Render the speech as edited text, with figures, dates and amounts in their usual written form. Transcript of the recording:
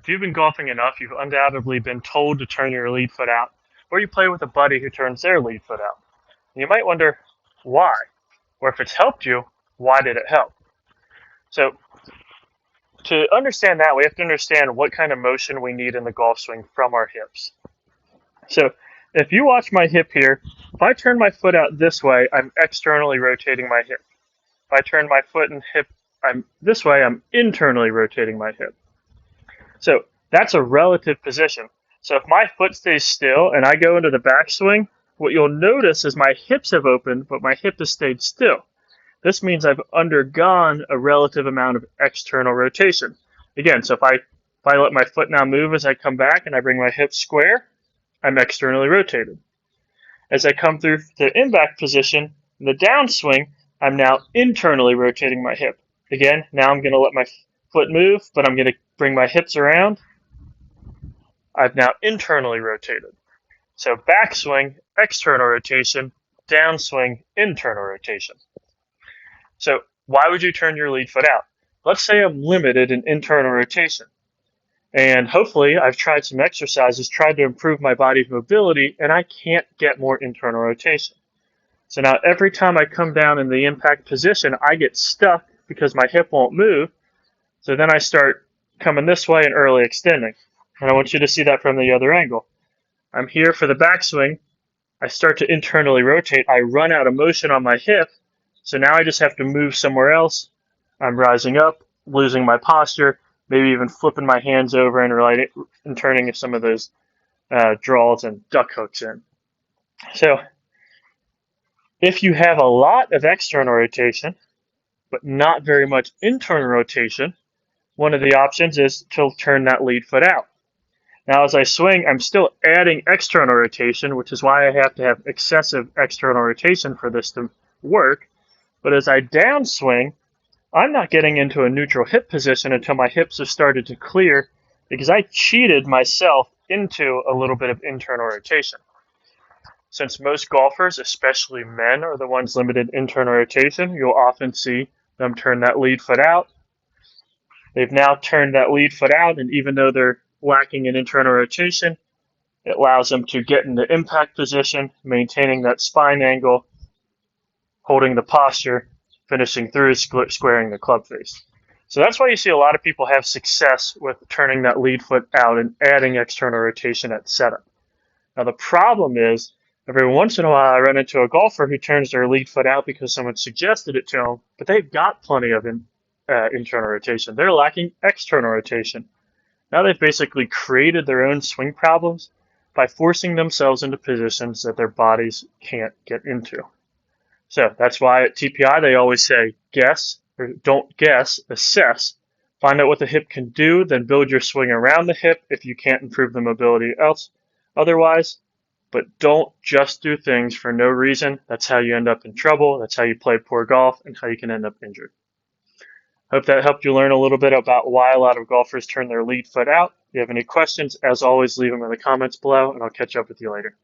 If you've been golfing enough, you've undoubtedly been told to turn your lead foot out, or you play with a buddy who turns their lead foot out. And you might wonder why, or if it's helped you, why did it help? So to understand that, we have to understand what kind of motion we need in the golf swing from our hips. So if you watch my hip here, if I turn my foot out this way, I'm externally rotating my hip. If I turn my foot and hip this way, I'm internally rotating my hip. So that's a relative position. So if my foot stays still and I go into the backswing, what you'll notice is my hips have opened, but my hip has stayed still. This means I've undergone a relative amount of external rotation. Again, so if I let my foot now move as I come back and I bring my hips square, I'm externally rotated. As I come through the in-back position, in the downswing, I'm now internally rotating my hip. Again, now I'm going to let my foot move, but I'm going to bring my hips around. I've now internally rotated. So backswing, external rotation, downswing, internal rotation. So why would you turn your lead foot out? Let's say I'm limited in internal rotation. And hopefully I've tried some exercises, tried to improve my body's mobility, and I can't get more internal rotation. So now every time I come down in the impact position, I get stuck because my hip won't move. So then I start coming this way and early extending. And I want you to see that from the other angle. I'm here for the backswing. I start to internally rotate. I run out of motion on my hip. So now I just have to move somewhere else. I'm rising up, losing my posture, maybe even flipping my hands over and turning some of those draws and duck hooks in. So if you have a lot of external rotation, but not very much internal rotation, one of the options is to turn that lead foot out. Now as I swing, I'm still adding external rotation, which is why I have to have excessive external rotation for this to work. But as I downswing, I'm not getting into a neutral hip position until my hips have started to clear because I cheated myself into a little bit of internal rotation. Since most golfers, especially men, are the ones limited internal rotation, you'll often see them turn that lead foot out. They've now turned that lead foot out, and even though they're lacking in internal rotation, it allows them to get in the impact position, maintaining that spine angle, holding the posture, finishing through, squaring the club face. So that's why you see a lot of people have success with turning that lead foot out and adding external rotation at setup. Now the problem is, every once in a while I run into a golfer who turns their lead foot out because someone suggested it to them, but they've got plenty of internal rotation. They're lacking external rotation. Now they've basically created their own swing problems by forcing themselves into positions that their bodies can't get into. So that's why at TPI they always say guess, or don't guess, assess. Find out what the hip can do, then build your swing around the hip if you can't improve the mobility otherwise. But don't just do things for no reason. That's how you end up in trouble. That's how you play poor golf and how you can end up injured. Hope that helped you learn a little bit about why a lot of golfers turn their lead foot out. If you have any questions, as always, leave them in the comments below, and I'll catch up with you later.